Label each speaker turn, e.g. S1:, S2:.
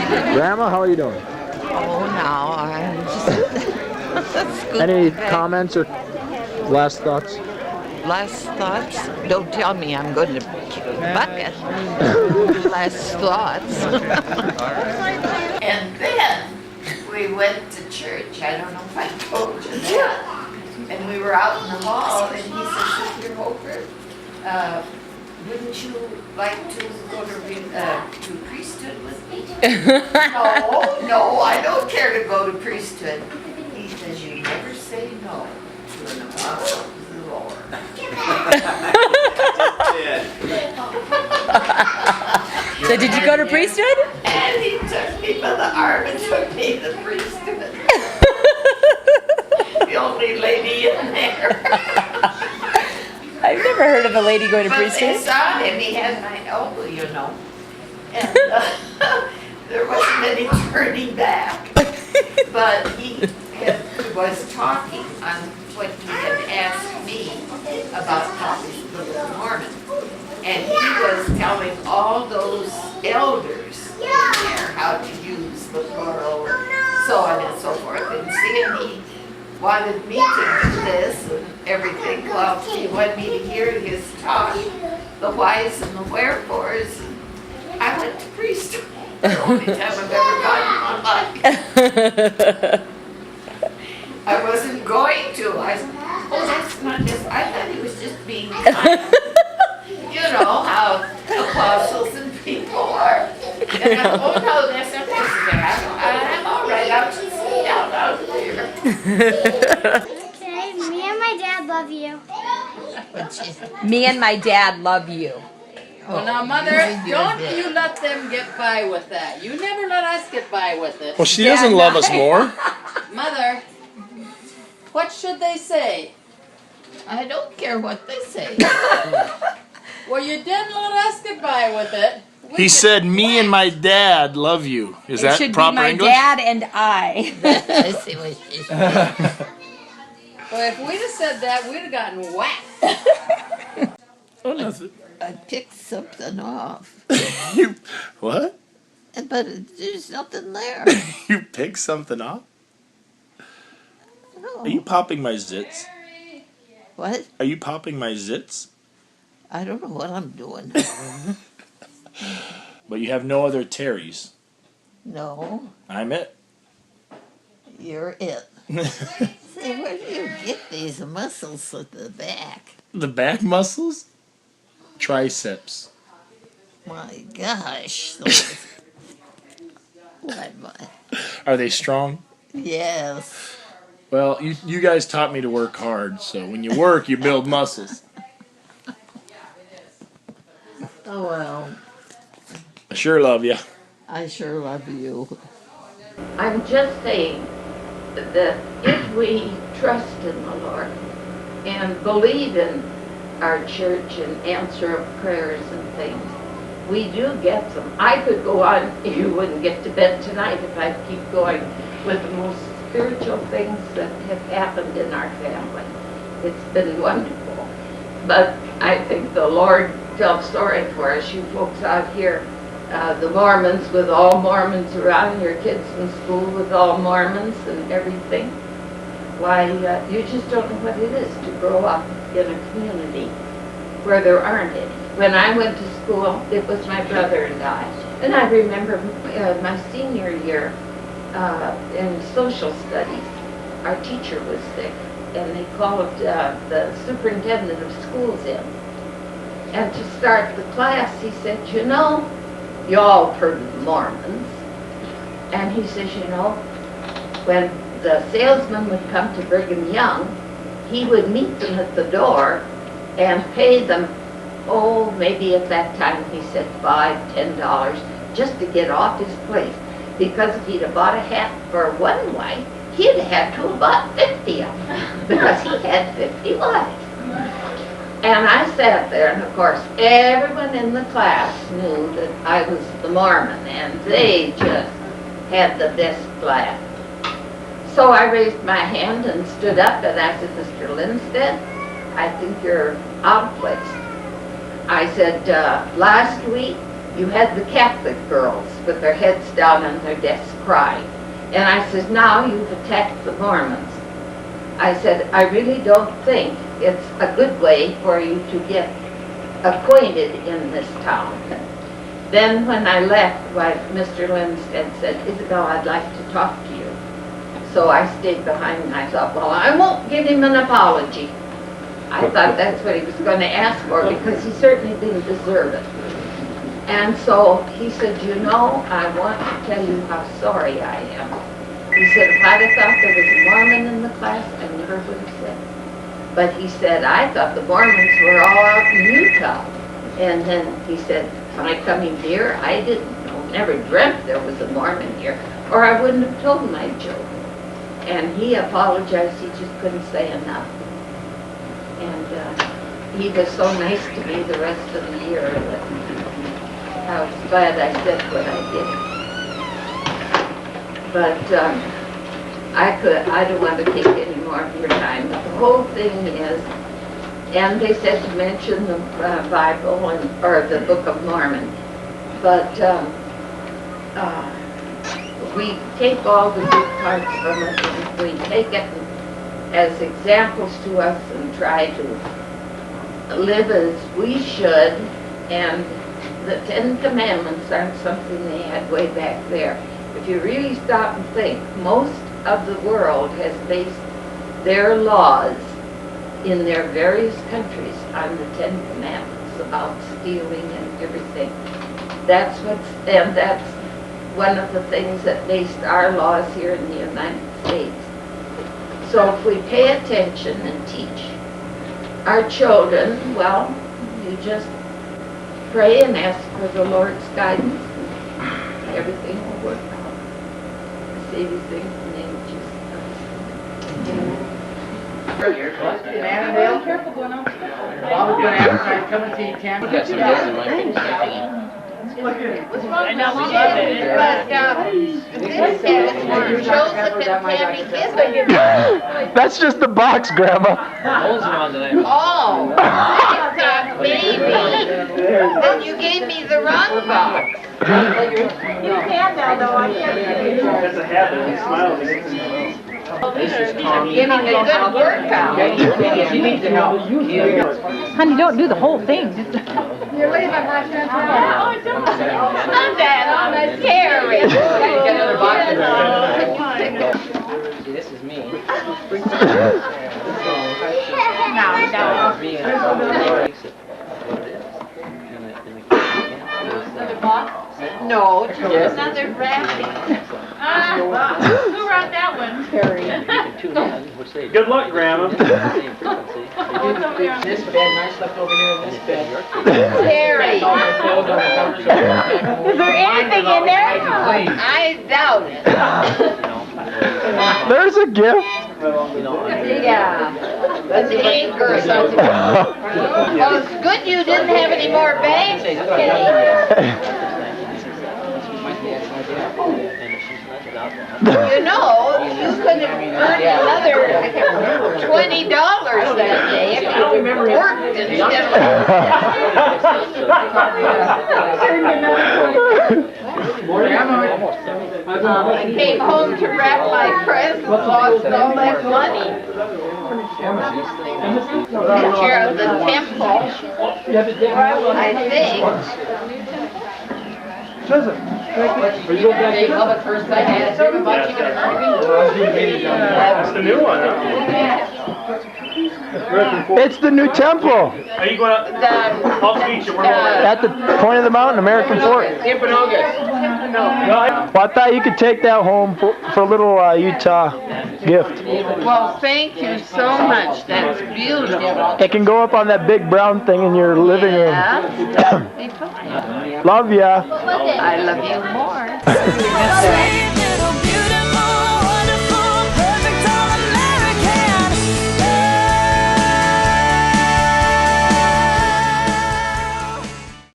S1: Grandma, how are you doing?
S2: Oh, now I'm just
S1: Any comments or last thoughts?
S2: Last thoughts? Don't tell me I'm going to kick the bucket. Last thoughts. And then we went to church. I don't know if I told you that. And we were out in the hall, and he said, Sister Holford, wouldn't you like to go to priesthood with me? No, I don't care to go to priesthood. He says, you never say no to an apostle of the Lord.
S3: So did you go to priesthood?
S2: And he took me by the arm and took me to the priesthood. The only lady in there.
S3: I've never heard of a lady going to
S2: But
S3: priesthood.
S2: I saw him, he had my elbow, you know. And there wasn't any turning back. But he was talking on what he had asked me about talking to the Mormons. And he was telling all those elders in there how to use the plural and so on and so forth. And seeing he wanted me to do this and everything, well, he wanted me to hear his talk, the whys and the wherefores. And I went to priesthood. The only time I've ever gone in my life. I wasn't going to. I said, oh, that's not just, I thought he was just being kind. You know how apostles and people are. And I, oh no, that's not necessary. I'm all right. I'll just stay out there.
S4: Okay, me and my dad love you.
S3: Me and my dad love you.
S5: Well, now, Mother, don't you let them get by with that. You never let us get by with it.
S1: Well, she doesn't love us more.
S5: Mother, what should they say?
S2: I don't care what they say.
S5: Well, you didn't let us get by with it.
S1: He said, me and my dad love you. Is
S3: It
S1: that
S3: should
S1: proper
S3: be my
S1: English?
S3: dad and I.
S2: I see what she's saying.
S5: Well, if we'd have said that, we'd have gotten whacked.
S1: Oh, nothing.
S2: I picked something off,
S1: You, what?
S2: but there's nothing there.
S1: You picked something off?
S2: No.
S1: Are you popping my zits?
S2: What?
S1: Are you popping my zits?
S2: I don't know what I'm doing.
S1: But you have no other Terrys.
S2: No,
S1: I'm it.
S2: you're it. Say, where do you get these muscles at the back?
S1: The back muscles? Triceps.
S2: My gosh. Those, what?
S1: Are they strong?
S2: Yes.
S1: Well, you guys taught me to work hard, so when you work, you build muscles.
S2: Oh, well,
S1: I sure love you.
S2: I sure love you. I'm just saying that if we trust in the Lord and believe in our church and answer of prayers and things, we do get them. I could go on, you wouldn't get to bed tonight if I keep going with the most spiritual things that have happened in our family. It's been wonderful. But I think the Lord felt sorry for us, you folks out here, the Mormons, with all Mormons around, your kids in school with all Mormons and everything. Why, you just don't know what it is to grow up in a community where there aren't any. When I went to school, it was my brother and I. And I remember my senior year in social studies, our teacher was sick, and they called the superintendent of schools in. And to start the class, he said, you know, you all heard of the Mormons. And he says, you know, when the salesman would come to Brigham Young, he would meet them at the door and pay them, oh, maybe at that time he said $5, $10, just to get off his place. Because if he'd have bought a hat for one wife, he'd have had to have bought 50 of them, because he had 50 wives. And I sat there, and of course, everyone in the class knew that I was the Mormon, and they just had the best laugh. So I raised my hand and stood up, and I said, Mr. Lindstedt, I think you're out of place. I said, last week, you had the Catholic girls with their heads down on their desks crying. And I said, now you've attacked the Mormons. I said, I really don't think it's a good way for you to get acquainted in this town. Then when I left, Mr. Lindstedt said, Isabel, I'd like to talk to you. So I stayed behind and I thought, well, I won't give him an apology. I thought that's what he was going to ask for because he certainly didn't deserve it. And so he said, you know, I want to tell you how sorry I am. He said, if I'd have thought there was a Mormon in the class, I never would have said it. But he said, I thought the Mormons were all out in Utah. And then he said, when I come in here, I didn't know, never dreamt there was a Mormon here, or I wouldn't have told my children. And he apologized, he just couldn't say enough. And he was so nice to me the rest of the year that I was glad I said what I did. But I don't want to take any more of your time. But the whole thing is, and they said to mention the Bible or the Book of Mormon, but we take all the good parts from it and we take it as examples to us and try to live as we should. And the 10 Commandments aren't something they had way back there. If you really stop and think, most of the world has based their laws in their various countries on the 10 Commandments about stealing and everything. That's one of the things that based our laws here in the United States. So if we pay attention and teach our children, well, you just pray and ask for the Lord's guidance and everything will work out. I say these things in the name of Jesus Christ.
S5: Annandale, careful going out. Bob was going to advertise, come and see Tammy. What's wrong with
S6: That's just the box, Grandma.
S2: Oh, baby. Then you gave me the wrong box.
S4: You can now, though. I can't.
S7: That's a habit. He smiles.
S2: I'm getting a good workout.
S5: She needs to help.
S3: Honey, don't do the whole thing.
S5: You're leaving my friend.
S2: I'm that scary.
S5: Get another box.
S8: See, this is me.
S2: No, it's another wrapping.
S9: Who wrote that one?
S7: Good luck, Grandma.
S5: This bed, nice left over here in this bed.
S2: Terry.
S4: Is there anything in there?
S2: I doubt it.
S6: There's a gift.
S2: Yeah. An ink or something. Well, it's good you didn't have any more bags, Kenny. You know, you could have earned another $20 that day if you worked instead I came home to wrap my presents, lost all that money. Picture of the temple, I think.
S5: Love at first sight.
S7: That's the new one, huh?
S6: It's the new temple.
S7: Are you going up? I'll teach you.
S6: At the point of the mountain, American Fort. Well, I thought you could take that home for a little Utah gift.
S2: Well, thank you so much. That's beautiful.
S6: It can go up on that big brown thing in your living room.
S2: Yes, that'd be fine.
S6: Love ya.
S2: I love you more.